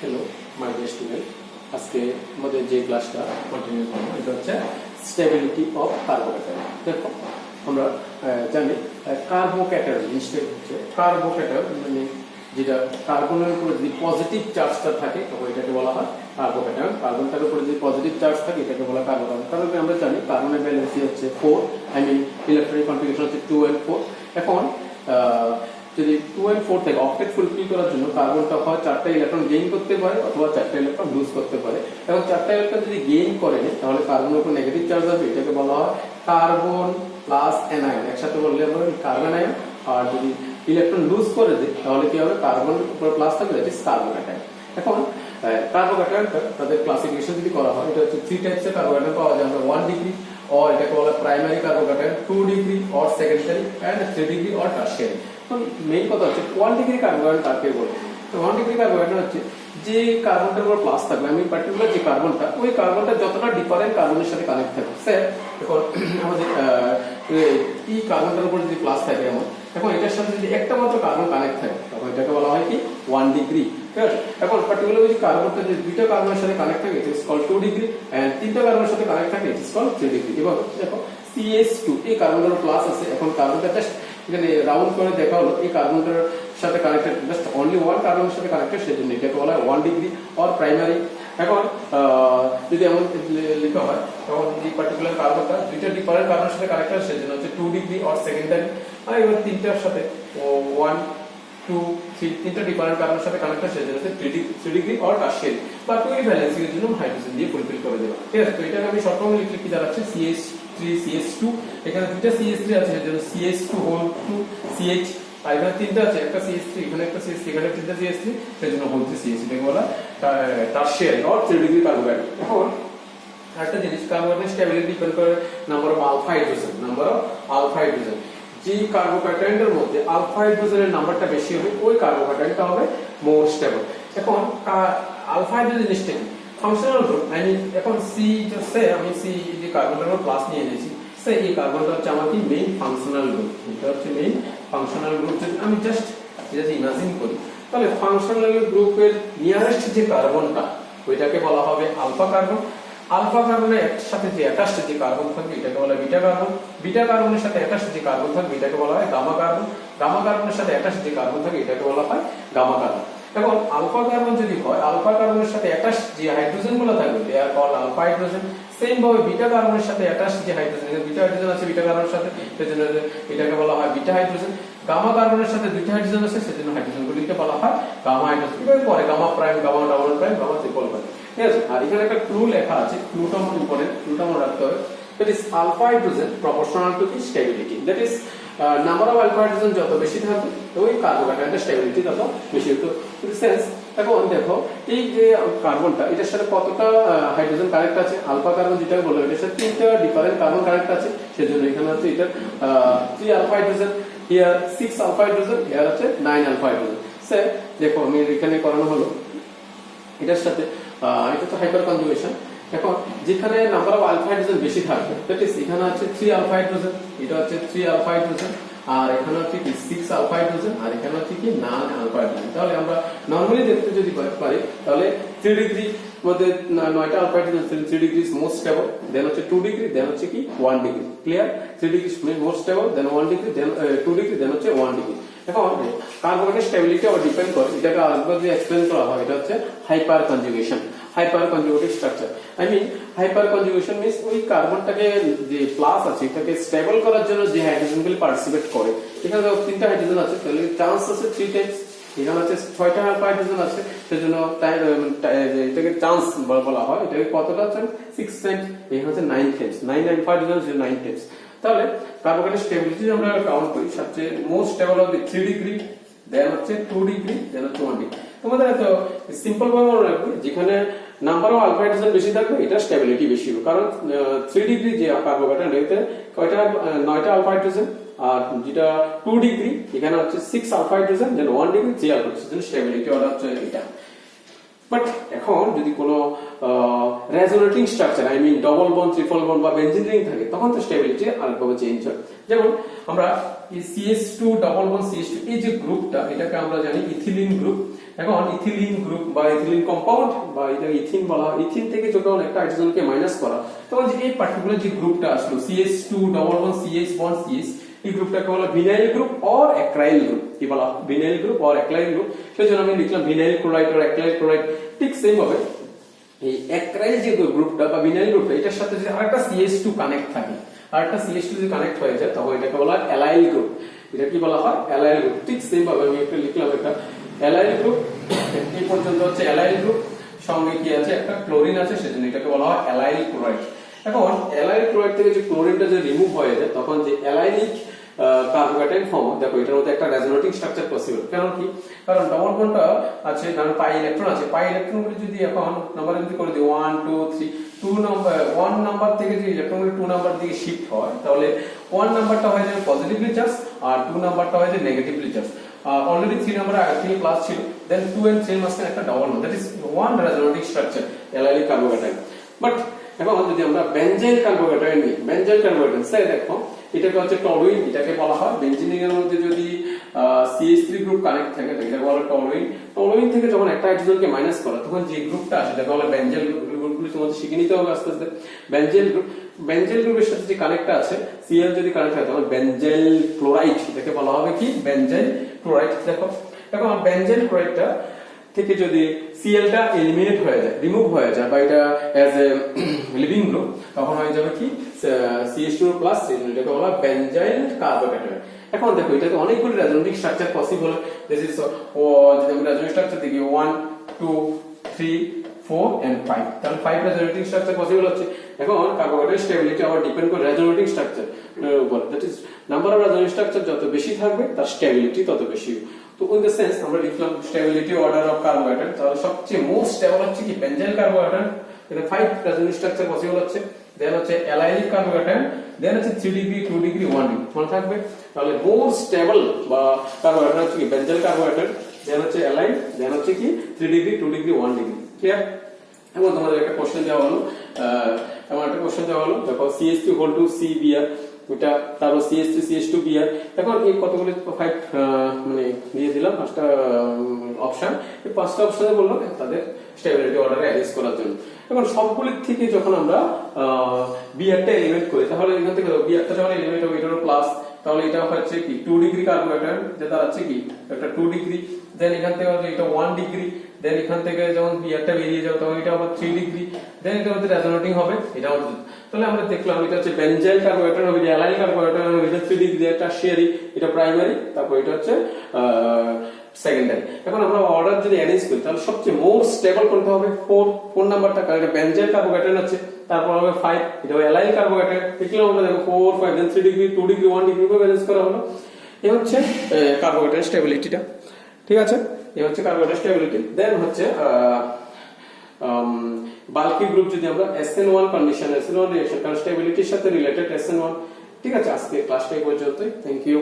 Hello my dear student, আজকে আমাদের যে ক্লাসটা কন্টিনিউ করবো এটা হচ্ছে স্টেবিলিটি অফ কার্বোক্যাটায়ন। দেখো আমরা জানি কার্বোক্যাটায়ন জিনিসটা হচ্ছে কার্বোক্যাটায়ন মানে যেটা কার্বনের উপরে যদি পজিটিভ চার্জটা থাকে তখন এটাকে বলা হয় কার্বোক্যাটায়ন। কার্বনটার উপরে যদি পজিটিভ চার্জ থাকে এটাকে বলা হয় কার্বোক্যাটায়ন। কারণ আমরা জানি কার্বনের ভ্যালেন্সি হচ্ছে 4, ইলেকট্রনিক কনফিগারেশন হচ্ছে 2 and 4। এখন যদি 2 and 4 থেকে অক্টেট ফুলফিল করার জন্য কার্বনটা হয় 4টা ইলেকট্রন গেইন করতে পারে অথবা 4টা ইলেকট্রন লুজ করতে পারে। এবং 4টা ইলেকট্রন যদি গেইন করে তাহলে কার্বনের উপর নেগেটিভ চার্জ হবে, এটাকে বলা হয় কার্বন প্লাস অ্যানায়ন। একসাথে বললে আমরা কার্বন আয়ন। আর যদি ইলেকট্রন লুজ করে দেয় তাহলে কি হবে, কার্বন উপর প্লাস থাকবে, দ্যাট ইজ কার্বোক্যাটায়ন। এখন কার্বোক্যাটায়ন তাদের ক্লাসিফিকেশন যদি করা হয় এটা হচ্ছে 3 টাইপসের কার্বোক্যাটায়ন পাওয়া যায়। আমরা 1 ডিগ্রি or এটাকে বলা primary carbocation, 2 degree or secondary and 3 degree or tertiary. তো মেইন কথা হচ্ছে 1 ডিগ্রি কার্বোক্যাটায়ন কাকে বলে। তো 1 ডিগ্রি কার্বোক্যাটায়ন হচ্ছে যে কার্বনটার উপর প্লাস থাকবে, আমি পার্টিকুলার যে কার্বনটা ওই কার্বনটা যতটা ডিফারেন্ট কার্বনের সাথে কানেক্ট থাকবে। স্যার এখন আমাদের কি কার্বনটার উপর যদি প্লাস থাকে এখন এটার সাথে যদি একটা মাত্র কার্বন কানেক্ট থাকে তখন এটাকে বলা হয় কি 1 ডিগ্রি। ঠিক আছে, এখন পার্টিকুলার যদি কার্বনটা যদি দুইটা কার্বনের সাথে কানেক্ট থাকে it is called 2 degree and তিনটা কার্বনের সাথে কানেক্ট থাকে ইট ইজ কল্ড 3 ডিগ্রি। এবং দেখো CH2 এই কার্বনের প্লাস আছে, এখন কার্বনটা জাস্ট এখানে রাউন্ড করে দেখা হলো এই কার্বনটার সাথে কানেক্টেড, জাস্ট অনলি ওয়ান কার্বনের সাথে কানেক্টেড, সেজন্য এটাকে বলা হয় 1 ডিগ্রি অর প্রাইমারি। এখন যদি এমন লেখা হয় তখন এই পার্টিকুলার কার্বনটা দুইটা ডিফারেন্ট কার্বনের সাথে কানেক্টেড, সেজন্য হচ্ছে 2 ডিগ্রি অর সেকেন্ডারি। আর এবার তিনটার সাথে 1 2 3 তিনটা ডিফারেন্ট কার্বনের সাথে কানেক্টেড, সেজন্য হচ্ছে 3 ডিগ্রি অর টারশিয়ারি। বা টু ভ্যালেন্সি এর জন্য হাইড্রোজেন দিয়ে ফুলফিল করে দেওয়া। ঠিক আছে, তো এটাকে আমি শর্ট ফর্মে লিখলে কি দাঁড়াচ্ছে CH3 CH2, এখানে দুইটা CH3 আছে সেজন্য CH2 হোল 2 CH, আর এখানে তিনটা আছে, একটা CH3 এখানে একটা CH3 এখানে তিনটা CH3 সেজন্য হোল 3 CH, এটাকে বলা টারশিয়ারি অর 3 ডিগ্রি কার্বোক্যাটায়ন। এখন একটা জিনিস, কার্বোক্যাটায়ন স্টেবিলিটি ডিপেন্ড করে নাম্বার অফ আলফা হাইড্রোজেন। যে কার্বোক্যাটায়নের মধ্যে আলফা হাইড্রোজেনের নাম্বারটা বেশি হবে ওই কার্বোক্যাটায়নটা হবে মোর স্টেবল। এখন আলফা হাইড্রোজেন জিনিসটা কি ফাংশনাল গ্রুপ, এখন সি সে আমি সি যে কার্বনটার প্লাস নিয়ে নিয়েছি, সে এই কার্বনটা হচ্ছে আমার কি মেইন ফাংশনাল গ্রুপ, এটা হচ্ছে মেইন ফাংশনাল গ্রুপ। যদি আমি জাস্ট এটা ইমাজিন করি তাহলে ফাংশনাল গ্রুপের নিয়ারেস্ট যে কার্বনটা ওইটাকে বলা হবে আলফা কার্বন। আলফা কার্বনের সাথে যে অ্যাটাচড যে কার্বন থাকবে এটাকে বলা হয় বিটা কার্বন। বিটা কার্বনের সাথে অ্যাটাচড যে কার্বন থাকবে এটাকে বলা হয় গামা কার্বন। গামা কার্বনের সাথে অ্যাটাচড যে কার্বন থাকে এটাকে বলা হয় গামা কার্বন। এখন আলফা কার্বন যদি হয়, আলফা কার্বনের সাথে অ্যাটাচড যে হাইড্রোজেন গুলো থাকবে they are called alpha hydrogen. Same ভাবে বিটা কার্বনের সাথে অ্যাটাচড যে হাইড্রোজেন, বিটা হাইড্রোজেন আছে বিটা কার্বনের সাথে, সেজন্য এটাকে বলা হয় বিটা হাইড্রোজেন। গামা কার্বনের সাথে দুইটা হাইড্রোজেন আছে সেজন্য হাইড্রোজেনগুলিকে বলা হয় গামা হাইড্রোজেন। এবার পরে gamma prime, gamma double prime, gamma triple prime. ঠিক আছে, আর এখানে একটা ক্লু লেখা আছে, ক্লুটা আমার ইম্পর্টেন্ট, ক্লুটা মনে রাখতে হবে। That is alpha hydrogen proportional to the stability. That is number of alpha hydrogen যত বেশি থাকবে ওই কার্বোক্যাটায়নের স্টেবিলিটি তত বেশি হতো। সেন্স এখন দেখো এই যে কার্বনটা এটার সাথে কতটা হাইড্রোজেন কানেক্ট আছে, আলফা কার্বন যেটা বললাম এটার সাথে তিনটা ডিফারেন্ট কার্বন কানেক্ট আছে, সেজন্য এখানে হচ্ছে এটা 3 alpha hydrogen, here 6 alpha hydrogen, here হচ্ছে 9 আলফা হাইড্রোজেন। স্যার দেখো আমি এখানে করানো হলো এটার সাথে এটা তো হাইপার কনজুগেশন। এখন যেখানে নাম্বার অফ আলফা হাইড্রোজেন বেশি থাকবে দ্যাট ইজ এখানে আছে 3 আলফা হাইড্রোজেন, এটা হচ্ছে 3 আলফা হাইড্রোজেন, আর এখানে হচ্ছে কি 6 আলফা হাইড্রোজেন, আর এখানে হচ্ছে কি 9 আলফা হাইড্রোজেন। তাহলে আমরা নরমালি দেখতে যদি পারি তাহলে 3 ডিগ্রি মধ্যে 9টা alpha hydrogen, 3 degree is most stable, then হচ্ছে 2 ডিগ্রি, দেন হচ্ছে কি 1 degree. Clear, 3 degree most stable, then 1 degree, then 2 degree, then হচ্ছে 1 ডিগ্রি। এখন কার্বোক্যাটায়নের স্টেবিলিটি আবার ডিপেন্ড করে, এটাকে আরেকবার যদি এক্সপ্লেইন করা হয় এটা হচ্ছে hyper conjugation, hyper conjugative structure. Hyper conjugation means ওই কার্বনটাকে যে প্লাস আছে এটাকে স্টেবল করার জন্য যে হাইড্রোজেনগুলি পার্টিসিপেট করে, এখানে তিনটা হাইড্রোজেন আছে তাহলে চান্স আছে 3 টাইমস, এখানে হচ্ছে 6টা আলফা হাইড্রোজেন আছে সেজন্য এটাকে চান্স বলা হয়। এটাকে কতটা আছে 6 টাইমস, এখানে হচ্ছে 9 টাইমস, 9 আলফা হাইড্রোজেন আছে 9 টাইমস। তাহলে কার্বোক্যাটায়নের স্টেবিলিটি আমরা কাউন্ট করি, সবচেয়ে মোস্ট স্টেবল হবে 3 ডিগ্রি, দেন হচ্ছে 2 ডিগ্রি, দেন হচ্ছে 1 ডিগ্রি। তোমাদের এত সিম্পল ভাবে মনে রাখবে যেখানে নাম্বার অফ আলফা হাইড্রোজেন বেশি থাকবে এটা স্টেবিলিটি বেশি হবে, কারণ 3 ডিগ্রি যে কার্বোক্যাটায়ন এতে কয়টা 9টা আলফা হাইড্রোজেন, আর যেটা 2 ডিগ্রি এখানে হচ্ছে 6 alpha hydrogen, then 1 degree 3 alpha hydrogen, stability order হচ্ছে এটা। বাট এখন যদি কোনো resonating structure I mean double bond triple bond বা বেঞ্জিন রিং থাকে তখন তো স্টেবিলিটি আরেকভাবে চেঞ্জ হয়। যেমন আমরা এই CH2 ডবল বন্ড CH2 এই যে গ্রুপটা এটাকে আমরা জানি ইথিলিন গ্রুপ। এখন ইথিলিন গ্রুপ বা ইথিলিন কম্পাউন্ড বা এটা ইথিন বলা হয়, ইথিন থেকে যখন একটা হাইড্রোজেনকে মাইনাস করা তখন যে এই পার্টিকুলার যে গ্রুপটা আসলো CH2 double bond CH bond CH এই গ্রুপটাকে বলা ভিনাইল গ্রুপ অর অ্যাক্রাইল গ্রুপ। কি বলা ভিনাইল গ্রুপ অর অ্যাক্রাইল গ্রুপ, সেজন্য আমি লিখলাম ভিনাইল ক্লোরাইড অর অ্যাক্রাইল ক্লোরাইড। ঠিক সেম ভাবে এই অ্যাক্রাইল যে গ্রুপটা বা ভিনাইল গ্রুপটা এটার সাথে যদি আরেকটা CH2 কানেক্ট থাকে, আরেকটা CH2 যদি কানেক্ট হয়ে যায় তখন এটাকে বলা হয় অ্যালাইল গ্রুপ। এটা কি বলা হয় অ্যালাইল গ্রুপ। ঠিক সেম ভাবে আমি একটা লিখলাম একটা অ্যালাইল গ্রুপ, এই পর্যন্ত হচ্ছে অ্যালাইল গ্রুপ, সঙ্গে কি আছে একটা ক্লোরিন আছে, সেজন্য এটাকে বলা হয় অ্যালাইল ক্লোরাইড। এখন অ্যালাইল ক্লোরাইড থেকে যে ক্লোরিনটা যে রিমুভ হয়ে যায় তখন যে অ্যালাইলিক কার্বোক্যাটাইন ফর্ম, দেখো এটার মধ্যে একটা রেজোনেটিং স্ট্রাকচার পসিবল। কারণ কি, কারণ ডবল বন্ডটা আছে, কারণ পাই ইলেকট্রন আছে, পাই ইলেকট্রনগুলো যদি এখন নাম্বার যদি করে দিই 1 2 3 2 নাম্বার 1 নাম্বার থেকে যদি ইলেকট্রনগুলো 2 নাম্বার দিকে শিফট হয় তাহলে 1 নাম্বারটা হয়ে যাবে পজিটিভলি চার্জ আর 2 নাম্বারটা হয়ে যাবে নেগেটিভলি চার্জ। অলরেডি 3 নাম্বার আগে থেকে প্লাস ছিল, দেন 2 and 3 মাঝখানে একটা double bond, that is one resonating structure allylic carbocation. But এখন যদি আমরা বেনজাইল কার্বোক্যাটাইন নিই, বেনজাইল কার্বোক্যাটাইন স্যার দেখো এটাকে হচ্ছে টলুইন, এটাকে বলা হয় বেঞ্জিনিং এর মধ্যে যদি CH3 গ্রুপ কানেক্ট থাকে এটাকে বলা হয় টলুইন। টলুইন থেকে যখন একটা হাইড্রোজেনকে মাইনাস করা তখন যে গ্রুপটা আসে তাকে বলা হয় বেনজাইল গ্রুপ। গ্রুপগুলো তোমাদের শিখে নিতে হবে আস্তে আস্তে। বেনজাইল গ্রুপ, বেনজাইল গ্রুপের সাথে যে কানেক্টটা আছে Cl যদি কানেক্ট হয় তখন বেনজাইল ক্লোরাইড, এটাকে বলা হবে কি বেনজাইল ক্লোরাইড। দেখো এখন বেনজাইল ক্লোরাইডটা থেকে যদি Cl-টা এলিমিনেট হয়ে যায়, রিমুভ হয়ে যায় বা এটা অ্যাজ এ লিভিং গ্রুপ তখন হয়ে যাবে কি CH2 প্লাস এটাকে বলা হয় বেনজাইল কার্বোক্যাটাইন। এখন দেখো এটাতে অনেকগুলো resonating structure possible. This is যদি আমরা রেজোনেটিং স্ট্রাকচার দেখি 1 2 3 4 and 5, তাহলে 5 রেজোনেটিং স্ট্রাকচার পসিবল হচ্ছে। এখন কার্বোক্যাটাইন স্টেবিলিটি আবার ডিপেন্ড করে রেজোনেটিং স্ট্রাকচার উপর, that is number of resonating structure যত বেশি থাকবে তার স্টেবিলিটি তত বেশি। তো ইন দ্য সেন্স আমরা লিখলাম স্টেবিলিটি অর্ডার অফ কার্বোহাইড্রেট, তাহলে সবচেয়ে মোস্ট স্টেবল হচ্ছে কি বেনজাইল কার্বোহাইড্রেট, এটা 5 রেজোনেটিং স্ট্রাকচার পসিবল হচ্ছে। দেন হচ্ছে অ্যালাইলিক কার্বোহাইড্রেট, দেন হচ্ছে 3 ডিগ্রি 2 ডিগ্রি 1 ডিগ্রি মনে থাকবে। তাহলে মোস্ট স্টেবল বা কার্বোহাইড্রেট হচ্ছে কি বেনজাইল কার্বোহাইড্রেট, দেন হচ্ছে অ্যালাইল, দেন হচ্ছে কি 3 ডিগ্রি 2 ডিগ্রি 1 ডিগ্রি। ক্লিয়ার? এবং তোমাদের একটা কোশ্চেন দেওয়া হলো, দেখো CH3 CBr, এটা তারপর CH3 CH2Br। এখন এই কতগুলো 5 মানে দিয়ে দিলাম 5টা অপশন, এই 5টা অপশনে বললাম তাদের স্টেবিলিটি অর্ডারে অ্যারেঞ্জ করার জন্য। এখন সবগুলির থেকে যখন আমরা বিআরটা এলিমিনেট করি তাহলে এখান থেকে বিআরটা যখন এলিমিনেট হবে এটার প্লাস, তাহলে এটা হচ্ছে কি 2 ডিগ্রি কার্বোহাইড্রেট, যেটা আছে কি একটা 2 ডিগ্রি, দেন এখান থেকে হচ্ছে এটা 1 ডিগ্রি, দেন এখান থেকে যখন বিআরটা বেরিয়ে যাবে তখন এটা আবার 3 ডিগ্রি, দেন এটা হচ্ছে রেজোনেটিং হবে, এটা হচ্ছে। তাহলে আমরা দেখলাম এটা হচ্ছে বেনজাইল কার্বোহাইড্রেট হবে, অ্যালাইল কার্বোহাইড্রেট হবে, এটা 3 ডিগ্রি, এটা টারশিয়ারি, এটা প্রাইমারি, তারপর এটা হচ্ছে সেকেন্ডারি। এখন আমরা অর্ডার যদি অ্যারেঞ্জ করি তাহলে সবচেয়ে মোস্ট স্টেবল কোনটা হবে 4 নাম্বারটা, কারণ এটা বেনজাইল কার্বোহাইড্রেট আছে, তারপর হবে 5, এটা হবে অ্যালাইল কার্বোহাইড্রেট। দেখলাম আমরা দেখো 4 5 দেন 3 ডিগ্রি 2 ডিগ্রি 1 ডিগ্রি করে অ্যারেঞ্জ করা হলো। এই হচ্ছে কার্বোহাইড্রেট স্টেবিলিটিটা, ঠিক আছে? এই হচ্ছে কার্বোহাইড্রেট স্টেবিলিটি। দেন হচ্ছে বাল্কি গ্রুপ, যদি আমরা SN1 কন্ডিশন, SN1 রিঅ্যাকশন কারণ স্টেবিলিটির সাথে রিলেটেড SN1। ঠিক আছে, আজকে ক্লাসটা এই পর্যন্তই। Thank you.